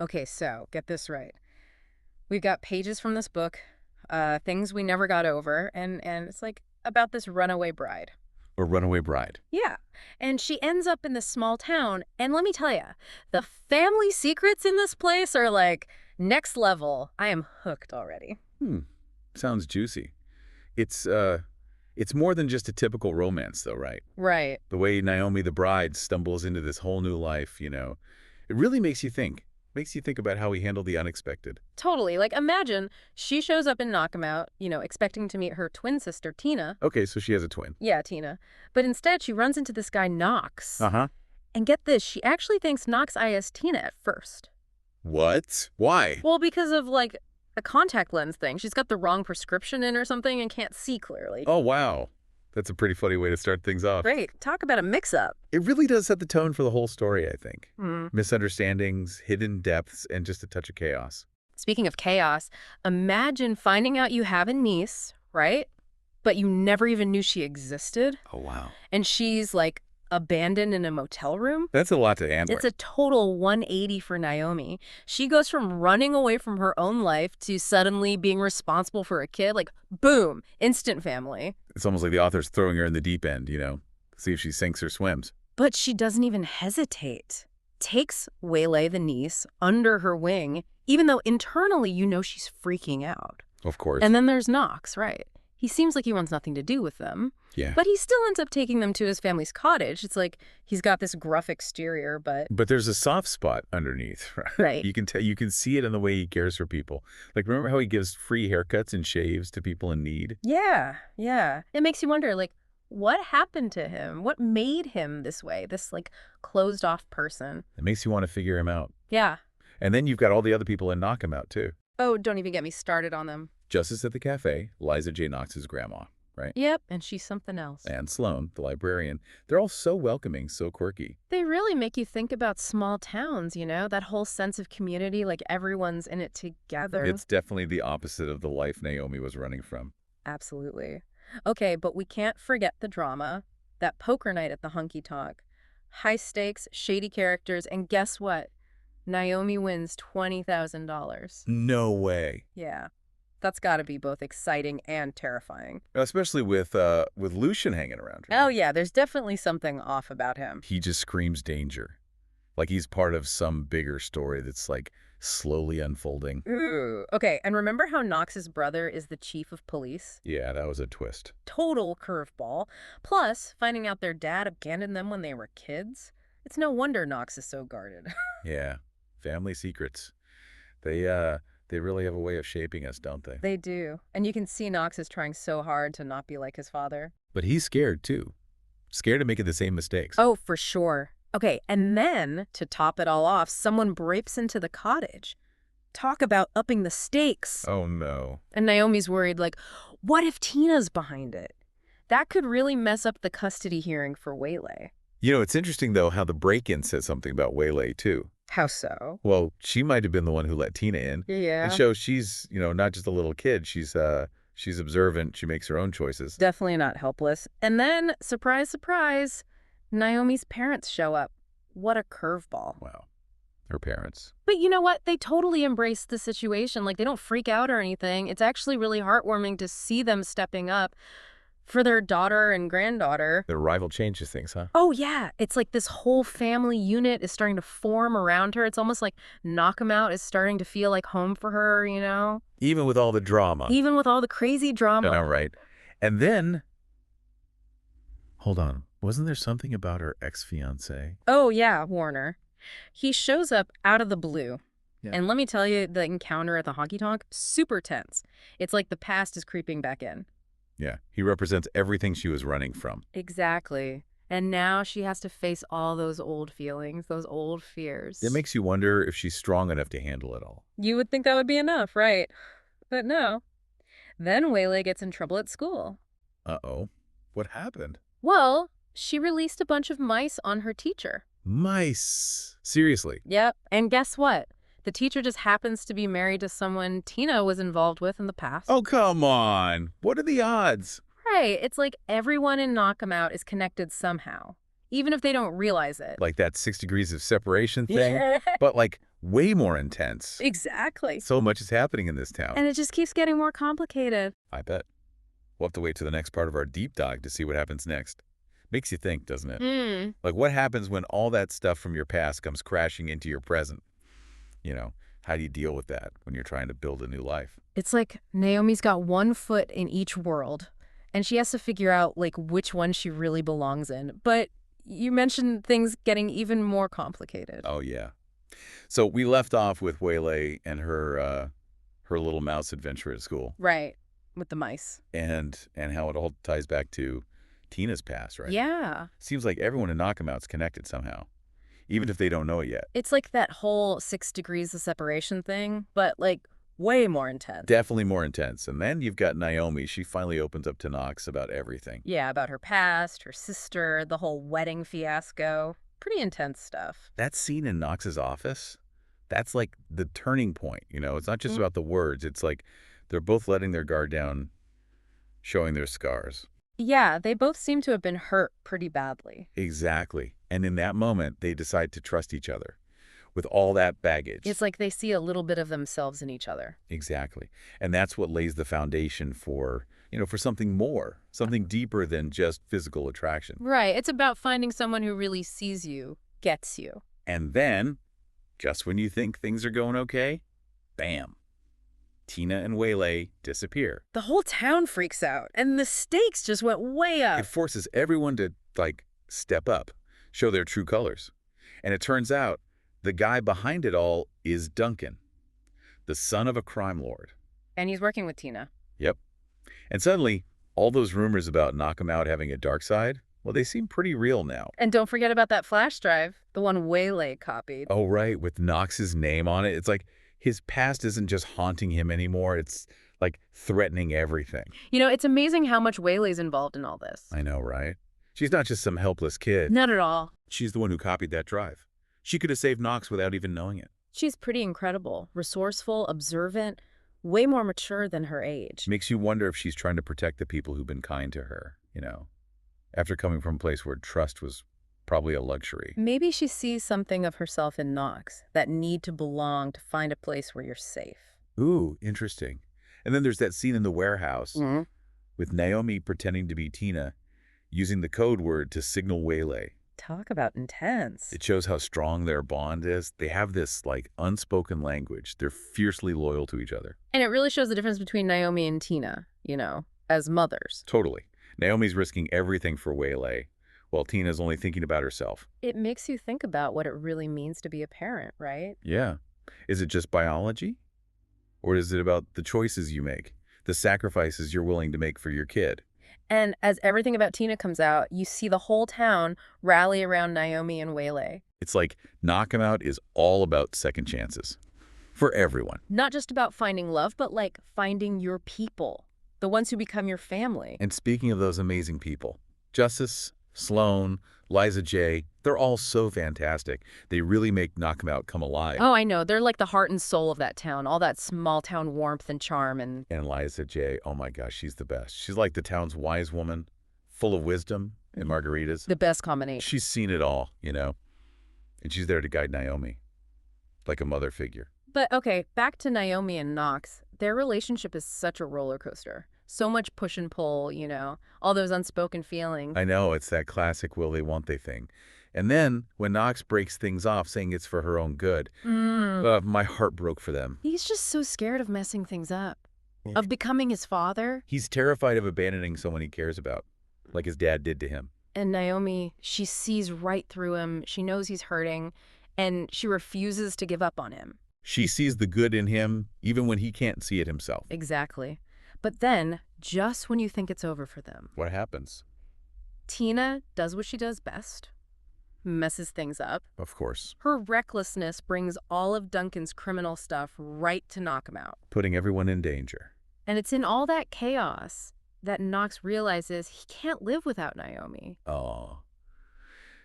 Okay, so get this right. We've got pages from this book, things we never got over, and it's like about this runaway bride. Or Runaway Bride. Yeah. And she ends up in this small town. And let me tell you, the family secrets in this place are like next level. I am hooked already. Hmm. Sounds juicy. It's, it's more than just a typical romance, though, right? Right. The way Naomi the bride stumbles into this whole new life, it really makes you think. Makes you think about how we handle the unexpected. Totally. Like, imagine she shows up in Knockemout, expecting to meet her twin sister, Tina. Okay, so she has a twin. Yeah, Tina. But instead, she runs into this guy, Knox. Uh-huh. And get this, she actually thinks Knox is Tina at first. What? Why? Well, because of, like, a contact lens thing. She's got the wrong prescription in or something and can't see clearly. Oh, wow. That's a pretty funny way to start things off. Great. Talk about a mix-up. It really does set the tone for the whole story, I think. Hmm. Misunderstandings, hidden depths, and just a touch of chaos. Speaking of chaos, imagine finding out you have a niece, right? But you never even knew she existed. Oh, wow. And she's, like, abandoned in a motel room. That's a lot to handle. It's a total 180 for Naomi. She goes from running away from her own life to suddenly being responsible for a kid. Like, boom, instant family. It's almost like the author's throwing her in the deep end, see if she sinks or swims. But she doesn't even hesitate. Takes Waylay, the niece, under her wing, even though internally she's freaking out. Of course. And then there's Knox, right? He seems like he wants nothing to do with them. Yeah. But he still ends up taking them to his family's cottage. It's like he's got this gruff exterior, but But there's a soft spot underneath, right? Right. You can see it in the way he cares for people. Like, remember how he gives free haircuts and shaves to people in need? yeah. It makes you wonder, like, what happened to him? What made him this way? This, like, closed-off person. It makes you want to figure him out. Yeah. And then you've got all the other people in Knockemout, too. Oh, don't even get me started on them. Justice at the Cafe, Liza J. Knox's grandma, right? Yep, and she's something else. And Sloane, the librarian. They're all so welcoming, so quirky. They really make you think about small towns, that whole sense of community, like everyone's in it together. It's definitely the opposite of the life Naomi was running from. Absolutely. Okay, but we can't forget the drama. That poker night at the Hunky Tonk. High stakes, shady characters, and guess what? Naomi wins $20,000. No way. Yeah. That's got to be both exciting and terrifying. Especially with Lucian hanging around her. Oh, yeah, there's definitely something off about him. He just screams danger. Like he's part of some bigger story that's like slowly unfolding. Ooh. Okay, and remember how Knox's brother is the chief of police? Yeah, that was a twist. Total curveball. Plus, finding out their dad abandoned them when they were kids. It's no wonder Knox is so guarded. Yeah, family secrets. They really have a way of shaping us, don't they? They do. And you can see Knox is trying so hard to not be like his father. But he's scared, too. Scared of making the same mistakes. Oh, for sure. Okay, and then, to top it all off, someone breaks into the cottage. Talk about upping the stakes. Oh, no. And Naomi's worried, like, what if Tina's behind it? That could really mess up the custody hearing for Waylay. It's interesting, though, how the break-in said something about Waylay, too. How so? Well, she might have been the one who let Tina in. Yeah. And shows she's, not just a little kid. She's observant. She makes her own choices. Definitely not helpless. And then, surprise, surprise, Naomi's parents show up. What a curveball. Wow. Her parents. But you know what? They totally embrace the situation. Like, they don't freak out or anything. It's actually really heartwarming to see them stepping up for their daughter and granddaughter. Their rival changes things, huh? Oh, yeah. It's like this whole family unit is starting to form around her. It's almost like Knockemout is starting to feel like home for her, Even with all the drama. Even with all the crazy drama. All right. And then, hold on. Wasn't there something about her ex-fiancé? Oh, yeah, Warner. He shows up out of the blue. Yeah. And let me tell you, the encounter at the honky tonk, super tense. It's like the past is creeping back in. Yeah, he represents everything she was running from. Exactly. And now she has to face all those old feelings, those old fears. It makes you wonder if she's strong enough to handle it all. You would think that would be enough, right? But no. Then Waylay gets in trouble at school. Uh-oh. What happened? Well, she released a bunch of mice on her teacher. Mice. Seriously. Yep. And guess what? The teacher just happens to be married to someone Tina was involved with in the past. Oh, come on. What are the odds? Right. It's like everyone in Knockemout is connected somehow, even if they don't realize it. Like that 6 degrees of separation thing? Yeah. But like way more intense. Exactly. So much is happening in this town. And it just keeps getting more complicated. I bet. We'll have to wait to the next part of our deep dive to see what happens next. Makes you think, doesn't it? Hmm. Like, what happens when all that stuff from your past comes crashing into your present? You know, how do you deal with that when you're trying to build a new life? It's like Naomi's got one foot in each world, and she has to figure out, like, which one she really belongs in. But you mentioned things getting even more complicated. Oh, yeah. So we left off with Waylay and her little mouse adventure at school, Right. With the mice. and how it all ties back to Tina's past, right? Yeah. Seems like everyone in Knockamout's connected somehow, even if they don't know it yet. It's like that whole 6 degrees of separation thing, but, like, way more intense. Definitely more intense. And then you've got Naomi. She finally opens up to Knox about everything. Yeah, about her past, her sister, the whole wedding fiasco. Pretty intense stuff. That scene in Knox's office, that's like the turning point. It's not just Mm. about the words. It's like they're both letting their guard down, showing their scars. Yeah, they both seem to have been hurt pretty badly. Exactly. And in that moment, they decide to trust each other with all that baggage. It's like they see a little bit of themselves in each other. Exactly. And that's what lays the foundation for, for something more, something deeper than just physical attraction. Right. It's about finding someone who really sees you, gets you. And then, just when you think things are going okay, bam, Tina and Waylay disappear. The whole town freaks out, and the stakes just went way up. It forces everyone to, step up, show their true colors. And it turns out the guy behind it all is Duncan, the son of a crime lord. And he's working with Tina. Yep. And suddenly, all those rumors about Knockamout having a dark side, well, they seem pretty real now. And don't forget about that flash drive, the one Waylay copied. Oh, right, with Knox's name on it. It's like his past isn't just haunting him anymore. It's like threatening everything. It's amazing how much Waylay's involved in all this. I know, right? She's not just some helpless kid. Not at all. She's the one who copied that drive. She could have saved Knox without even knowing it. She's pretty incredible, resourceful, observant, way more mature than her age. Makes you wonder if she's trying to protect the people who've been kind to her, after coming from a place where trust was probably a luxury. Maybe she sees something of herself in Knox, that need to belong to find a place where you're safe. Ooh, interesting. And then there's that scene in the warehouse with Naomi pretending to be Tina, using the code word to signal Waylay. Talk about intense. It shows how strong their bond is. They have this, unspoken language. They're fiercely loyal to each other. And it really shows the difference between Naomi and Tina, as mothers. Totally. Naomi's risking everything for Waylay, while Tina's only thinking about herself. It makes you think about what it really means to be a parent, right? Yeah. Is it just biology? Or is it about the choices you make, the sacrifices you're willing to make for your kid? And as everything about Tina comes out, you see the whole town rally around Naomi and Waylay. It's like Knockamout is all about second chances. For everyone. Not just about finding love, but like finding your people, the ones who become your family. And speaking of those amazing people, Justice, Sloane, Liza J, they're all so fantastic. They really make Knockamout come alive. Oh, I know. They're like the heart and soul of that town, all that small town warmth and charm. And Liza J, oh my gosh, she's the best. She's like the town's wise woman, full of wisdom and margaritas. The best combination. She's seen it all, and she's there to guide Naomi, like a mother figure. But okay, back to Naomi and Knox. Their relationship is such a roller coaster. So much push and pull, all those unspoken feelings. I know, it's that classic will they, won't they thing. And then, when Knox breaks things off, saying it's for her own good, my heart broke for them. He's just so scared of messing things up, of becoming his father. He's terrified of abandoning someone he cares about, like his dad did to him. And Naomi, she sees right through him. She knows he's hurting, and she refuses to give up on him. She sees the good in him, even when he can't see it himself. Exactly. But then, just when you think it's over for them, What happens? Tina does what she does best, messes things up. Of course. Her recklessness brings all of Duncan's criminal stuff right to knock him out. Putting everyone in danger. And it's in all that chaos that Knox realizes he can't live without Naomi. Oh.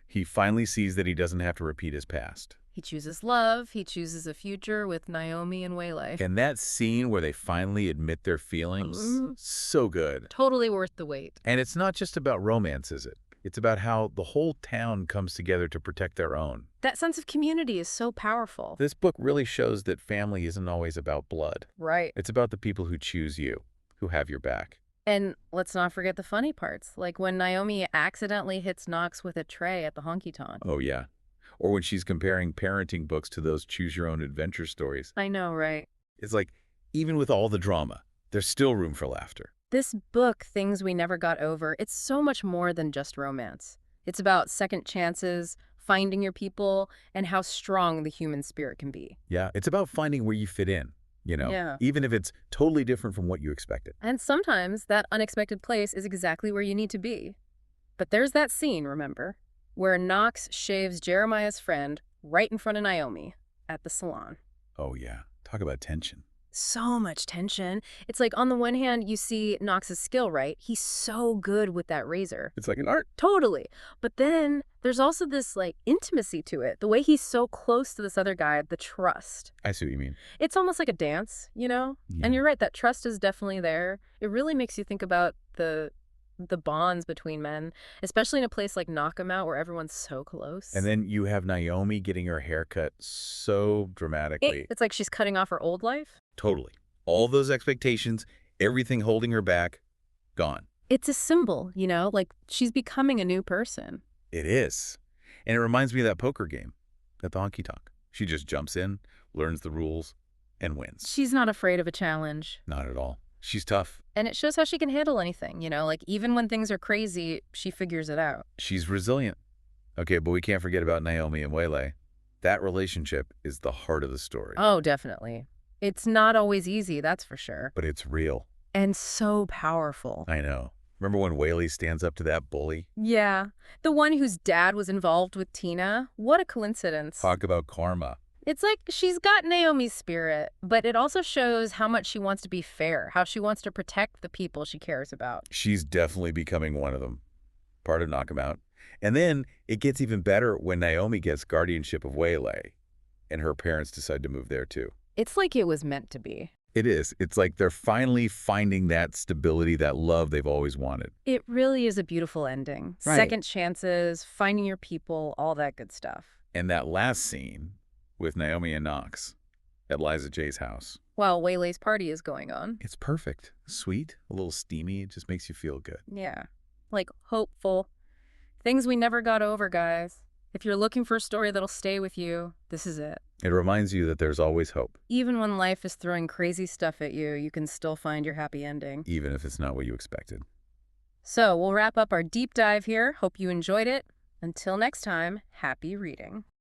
He finally sees that he doesn't have to repeat his past. He chooses love. He chooses a future with Naomi and Waylay. And that scene where they finally admit their feelings, so good. Totally worth the wait. And it's not just about romance, is it? It's about how the whole town comes together to protect their own. That sense of community is so powerful. This book really shows that family isn't always about blood. Right. It's about the people who choose you, who have your back. And let's not forget the funny parts, like when Naomi accidentally hits Knox with a tray at the honky-tonk. Oh, yeah. Or when she's comparing parenting books to those choose-your-own-adventure stories. I know, right? It's like, even with all the drama, there's still room for laughter. This book, Things We Never Got Over, it's so much more than just romance. It's about second chances, finding your people, and how strong the human spirit can be. Yeah, it's about finding where you fit in, Yeah. even if it's totally different from what you expected. And sometimes that unexpected place is exactly where you need to be. But there's that scene, remember, where Knox shaves Jeremiah's friend right in front of Naomi at the salon. Oh, yeah. Talk about tension. So much tension. It's like on the one hand, you see Knox's skill, right? He's so good with that razor. It's like an art. Totally. But then there's also this like intimacy to it. The way he's so close to this other guy, the trust. I see what you mean. It's almost like a dance, you know? Yeah. And you're right, that trust is definitely there. It really makes you think about the bonds between men, especially in a place like Knockemout where everyone's so close. And then you have Naomi getting her hair cut so dramatically. It's like she's cutting off her old life. Totally. All those expectations, everything holding her back, gone. It's a symbol, you know, like she's becoming a new person. It is. And it reminds me of that poker game at the honky tonk. She just jumps in, learns the rules, and wins. She's not afraid of a challenge. Not at all. She's tough. And it shows how she can handle anything, you know, like even when things are crazy, she figures it out. She's resilient. Okay, but we can't forget about Naomi and Waylay. That relationship is the heart of the story. Oh, definitely. It's not always easy, that's for sure. But it's real. And so powerful. I know. Remember when Waylay stands up to that bully? Yeah. The one whose dad was involved with Tina. What a coincidence. Talk about karma. It's like she's got Naomi's spirit, but it also shows how much she wants to be fair, how she wants to protect the people she cares about. She's definitely becoming one of them. Part of Knockemout. And then it gets even better when Naomi gets guardianship of Waylay, and her parents decide to move there too. It's like it was meant to be. It is. It's like they're finally finding that stability, that love they've always wanted. It really is a beautiful ending. Right. Second chances, finding your people, all that good stuff. And that last scene with Naomi and Knox at Liza J's house. While Waylay's party is going on. It's perfect. Sweet, a little steamy. It just makes you feel good. Yeah. Like hopeful. Things we never got over, guys. If you're looking for a story that'll stay with you, this is it. It reminds you that there's always hope. Even when life is throwing crazy stuff at you, you can still find your happy ending. Even if it's not what you expected. So we'll wrap up our deep dive here. Hope you enjoyed it. Until next time, happy reading.